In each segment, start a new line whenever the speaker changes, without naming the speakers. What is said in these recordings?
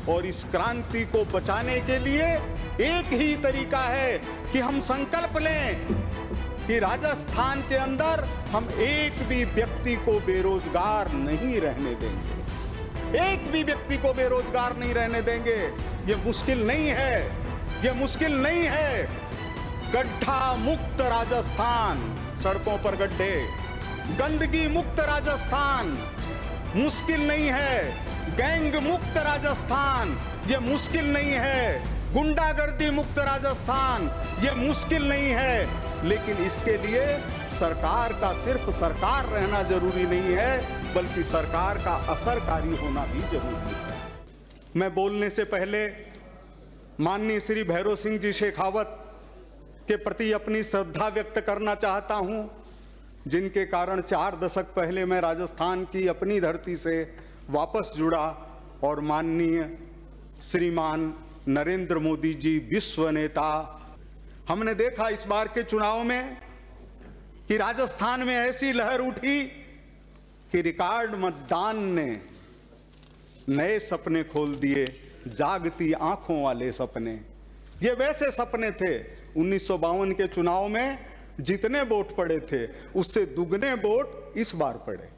और इस क्रांति को बचाने के लिए एक ही तरीका है कि हम संकल्प लें कि राजस्थान के अंदर हम एक भी व्यक्ति को बेरोजगार नहीं रहने देंगे। एक भी व्यक्ति को बेरोजगार नहीं रहने देंगे। ये मुश्किल नहीं है, ये मुश्किल नहीं है। गड्ढा मुक्त राजस्थान, सड़कों पर गड्ढे, गंदगी मुक्त राजस्थान मुश्किल नहीं है। गैंग मुक्त राजस्थान ये मुश्किल नहीं है। गुंडागर्दी मुक्त राजस्थान ये मुश्किल नहीं है। लेकिन इसके लिए सरकार का सिर्फ सरकार रहना जरूरी नहीं है, बल्कि सरकार का असरकारी होना भी जरूरी है। मैं बोलने से पहले माननीय श्री भैरव सिंह जी शेखावत के प्रति अपनी श्रद्धा व्यक्त करना चाहता हूं, जिनके कारण 4 दशक पहले मैं राजस्थान की अपनी धरती से वापस जुड़ा और माननीय श्रीमान नरेंद्र मोदी जी विश्व नेता। हमने देखा इस बार के चुनाव में कि राजस्थान में ऐसी लहर उठी कि रिकॉर्ड मतदान ने नए सपने खोल दिए, जागती आंखों वाले सपने। ये वैसे सपने थे 1952 के चुनाव में जितने वोट पड़े थे उससे दुगने वोट इस बार पड़े,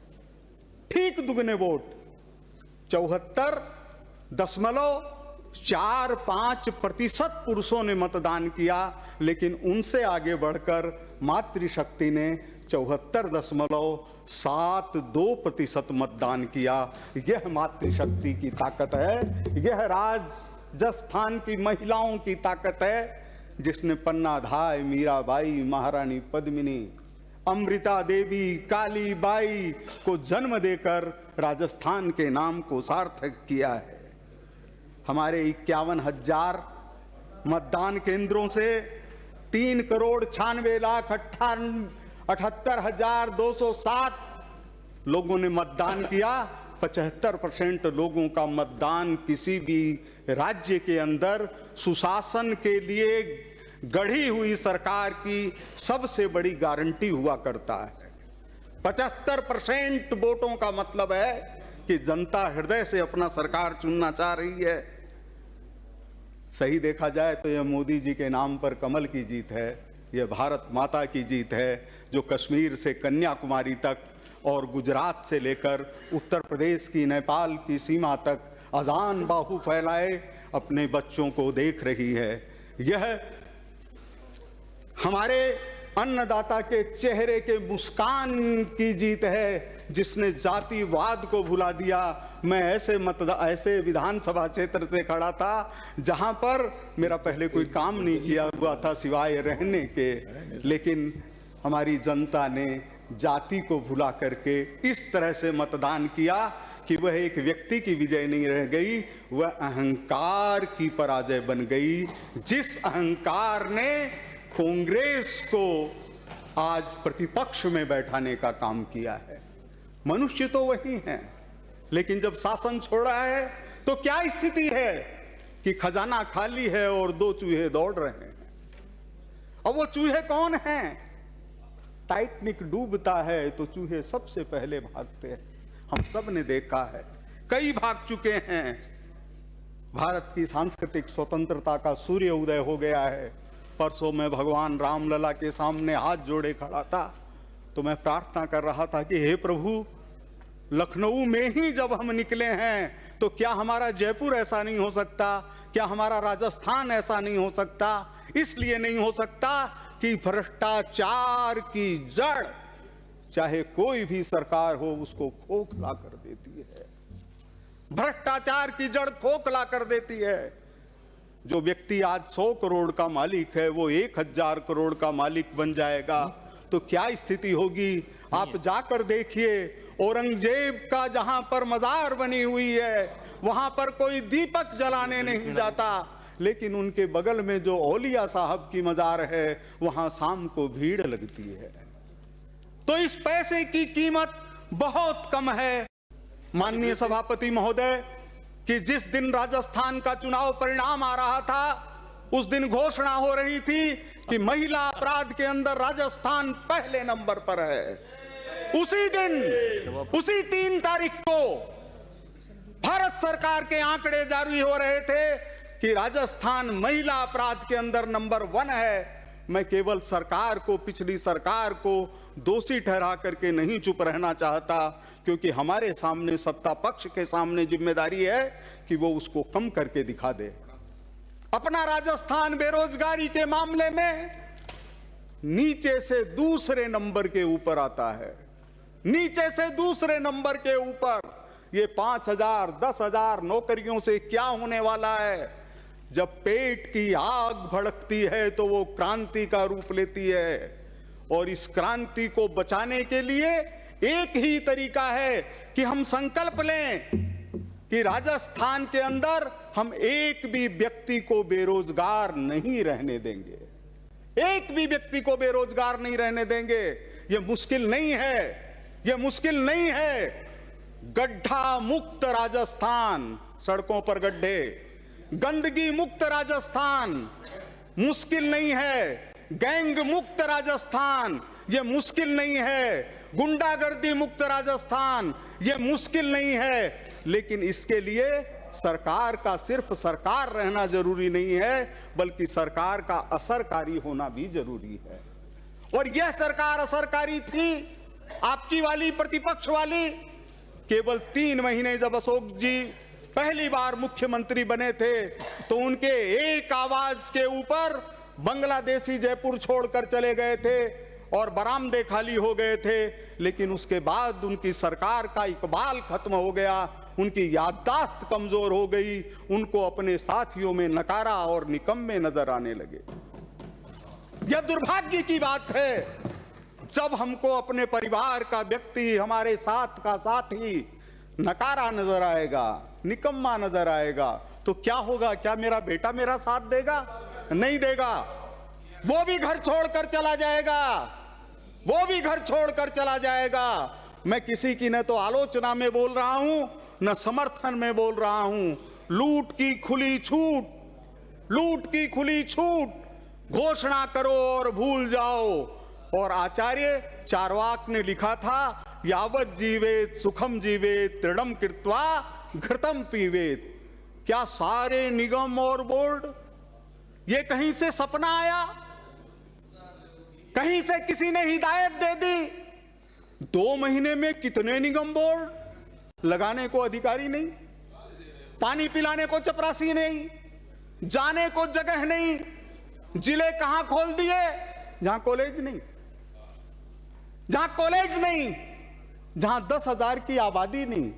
ठीक दुगने वोट। 74.45% पुरुषों ने मतदान किया, लेकिन उनसे आगे बढ़कर मातृशक्ति ने 74.72% मतदान किया। यह मातृशक्ति की ताकत है, यह राजस्थान की महिलाओं की ताकत है, जिसने पन्ना धाय, मीराबाई, महारानी पद्मिनी, अमृता देवी, काली बाई को जन्म देकर राजस्थान के नाम को सार्थक किया है। हमारे 51,000 मतदान केंद्रों से 3,96,78,207 लोगों ने मतदान किया। 75% लोगों का मतदान किसी भी राज्य के अंदर सुशासन के लिए गढ़ी हुई सरकार की सबसे बड़ी गारंटी हुआ करता है। 75% वोटों का मतलब है कि जनता हृदय से अपना सरकार चुनना चाह रही है। सही देखा जाए तो यह मोदी जी के नाम पर कमल की जीत है, यह भारत माता की जीत है, जो कश्मीर से कन्याकुमारी तक और गुजरात से लेकर उत्तर प्रदेश की नेपाल की सीमा तक अजान बाहु फैलाए अपने बच्चों को देख रही है। यह हमारे अन्नदाता के चेहरे के मुस्कान की जीत है, जिसने जातिवाद को भुला दिया। मैं ऐसे विधानसभा क्षेत्र से खड़ा था जहां पर मेरा पहले कोई काम नहीं किया हुआ था सिवाय रहने के, लेकिन हमारी जनता ने जाति को भुला करके इस तरह से मतदान किया कि वह एक व्यक्ति की विजय नहीं रह गई, वह अहंकार की पराजय बन गई। जिस अहंकार ने कांग्रेस को आज प्रतिपक्ष में बैठाने का काम किया है। मनुष्य तो वही है, लेकिन जब शासन छोड़ा है तो क्या स्थिति है कि खजाना खाली है और 2 चूहे दौड़ रहे हैं। अब वो चूहे कौन हैं? टाइटैनिक डूबता है तो चूहे सबसे पहले भागते हैं। हम सब ने देखा है, कई भाग चुके हैं। भारत की सांस्कृतिक स्वतंत्रता का सूर्य उदय हो गया है। परसों मैं भगवान रामलला के सामने हाथ जोड़े खड़ा था तो मैं प्रार्थना कर रहा था कि हे प्रभु, लखनऊ में ही जब हम निकले हैं तो क्या हमारा जयपुर ऐसा नहीं हो सकता? क्या हमारा राजस्थान ऐसा नहीं हो सकता? इसलिए नहीं हो सकता कि भ्रष्टाचार की जड़ चाहे कोई भी सरकार हो उसको खोखला कर देती है। भ्रष्टाचार की जड़ खोखला कर देती है। जो व्यक्ति आज 100 करोड़ का मालिक है वो 1000 करोड़ का मालिक बन जाएगा तो क्या स्थिति होगी? आप जाकर देखिए, औरंगजेब का जहां पर मजार बनी हुई है वहां पर कोई दीपक जलाने नहीं जाता, लेकिन उनके बगल में जो औलिया साहब की मजार है वहां शाम को भीड़ लगती है। तो इस पैसे की कीमत बहुत कम है। माननीय सभापति महोदय, कि जिस दिन राजस्थान का चुनाव परिणाम आ रहा था उस दिन घोषणा हो रही थी कि महिला अपराध के अंदर राजस्थान पहले नंबर पर है। उसी दिन, उसी 3 तारीख को भारत सरकार के आंकड़े जारी हो रहे थे कि राजस्थान महिला अपराध के अंदर नंबर 1 है। मैं केवल सरकार को, पिछली सरकार को दोषी ठहरा करके नहीं चुप रहना चाहता, क्योंकि हमारे सामने, सत्ता पक्ष के सामने जिम्मेदारी है कि वो उसको कम करके दिखा दे। अपना राजस्थान बेरोजगारी के मामले में नीचे से दूसरे नंबर के ऊपर आता है, नीचे से दूसरे नंबर के ऊपर। ये 5,000, 10,000 नौकरियों से क्या होने वाला है? जब पेट की आग भड़कती है तो वो क्रांति का रूप लेती है, और इस क्रांति को बचाने के लिए एक ही तरीका है कि हम संकल्प लें कि राजस्थान के अंदर हम एक भी व्यक्ति को बेरोजगार नहीं रहने देंगे, एक भी व्यक्ति को बेरोजगार नहीं रहने देंगे। ये मुश्किल नहीं है, ये मुश्किल नहीं है। गड्ढा मुक्त राजस्थान, सड़कों पर गड्ढे, गंदगी मुक्त राजस्थान मुश्किल नहीं है। गैंग मुक्त राजस्थान ये मुश्किल नहीं है। गुंडागर्दी मुक्त राजस्थान ये मुश्किल नहीं है। लेकिन इसके लिए सरकार का सिर्फ सरकार रहना जरूरी नहीं है, बल्कि सरकार का असरकारी होना भी जरूरी है। और यह सरकार असरकारी थी आपकी वाली, प्रतिपक्ष वाली। केवल 3 महीने जब अशोक जी पहली बार मुख्यमंत्री बने थे तो उनके एक आवाज के ऊपर बांग्लादेशी जयपुर छोड़कर चले गए थे और बरामदे खाली हो गए थे। लेकिन उसके बाद उनकी सरकार का इकबाल खत्म हो गया, उनकी याददाश्त कमजोर हो गई, उनको अपने साथियों में नकारा और निकम्मे नजर आने लगे। यह दुर्भाग्य की बात है। जब हमको अपने परिवार का व्यक्ति, हमारे साथ का साथी नकारा नजर आएगा, निकम्मा नजर आएगा, तो क्या होगा? क्या मेरा बेटा मेरा साथ देगा? नहीं देगा। वो भी घर छोड़कर चला जाएगा, वो भी घर छोड़कर चला जाएगा। मैं किसी की न तो आलोचना में बोल रहा हूं, न समर्थन में बोल रहा हूं। लूट की खुली छूट, लूट की खुली छूट घोषणा करो और भूल जाओ। और आचार्य चार्वाक ने लिखा था, यावत जीवेत सुखम जीवेत तृणम कृत्वा घृतम पीवेत। क्या सारे निगम और बोर्ड ये कहीं से सपना आया? कहीं से किसी ने हिदायत दे दी? 2 महीने में कितने निगम बोर्ड? लगाने को अधिकारी नहीं, पानी पिलाने को चपरासी नहीं, जाने को जगह नहीं। जिले कहां खोल दिए? जहां कॉलेज नहीं, जहां कॉलेज नहीं, जहां 10,000 की आबादी नहीं।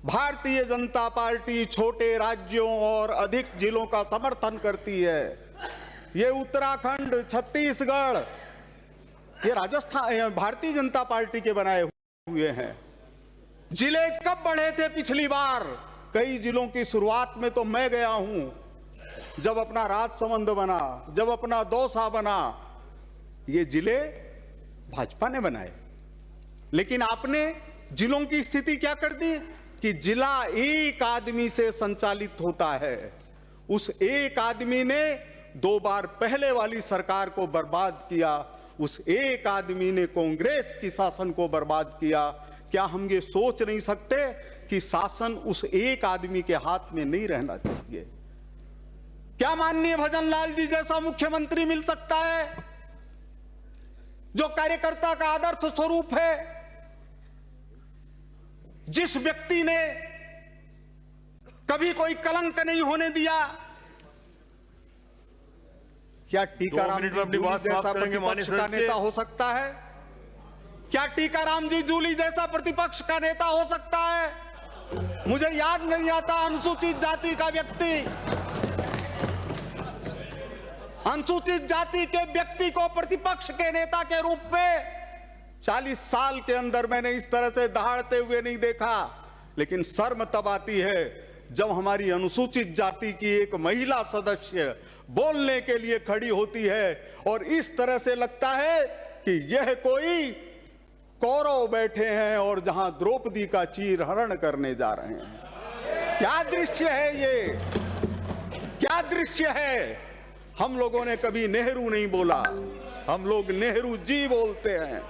भारतीय जनता पार्टी छोटे राज्यों और अधिक जिलों का समर्थन करती है। ये उत्तराखंड, छत्तीसगढ़, ये राजस्थान भारतीय जनता पार्टी के बनाए हुए हैं। जिले कब बढ़े थे पिछली बार? कई जिलों की शुरुआत में तो मैं गया हूं, जब अपना राजसमंद बना, जब अपना दौसा बना, ये जिले भाजपा ने बनाए। लेकिन आपने जिलों की स्थिति क्या कर दी कि जिला एक आदमी से संचालित होता है। उस एक आदमी ने 2 बार पहले वाली सरकार को बर्बाद किया, उस एक आदमी ने कांग्रेस की शासन को बर्बाद किया। क्या हम ये सोच नहीं सकते कि शासन उस एक आदमी के हाथ में नहीं रहना चाहिए? क्या माननीय भजन लाल जी जैसा मुख्यमंत्री मिल सकता है जो कार्यकर्ता का आदर्श स्वरूप है, जिस व्यक्ति ने कभी कोई कलंक नहीं होने दिया? क्या टीकाराम जी जूली जैसा प्रतिपक्ष का नेता हो सकता है? क्या टीकाराम जी जूली जैसा प्रतिपक्ष का नेता हो सकता है? मुझे याद नहीं आता अनुसूचित जाति का व्यक्ति, अनुसूचित जाति के व्यक्ति को प्रतिपक्ष के नेता के रूप में 40 साल के अंदर मैंने इस तरह से दहाड़ते हुए नहीं देखा। लेकिन शर्म तब आती है जब हमारी अनुसूचित जाति की एक महिला सदस्य बोलने के लिए खड़ी होती है और इस तरह से लगता है कि यह कोई कौरव बैठे हैं और जहां द्रौपदी का चीरहरण करने जा रहे हैं। क्या दृश्य है ये? क्या दृश्य है? हम लोगों ने कभी नेहरू नहीं बोला, हम लोग नेहरू जी बोलते हैं।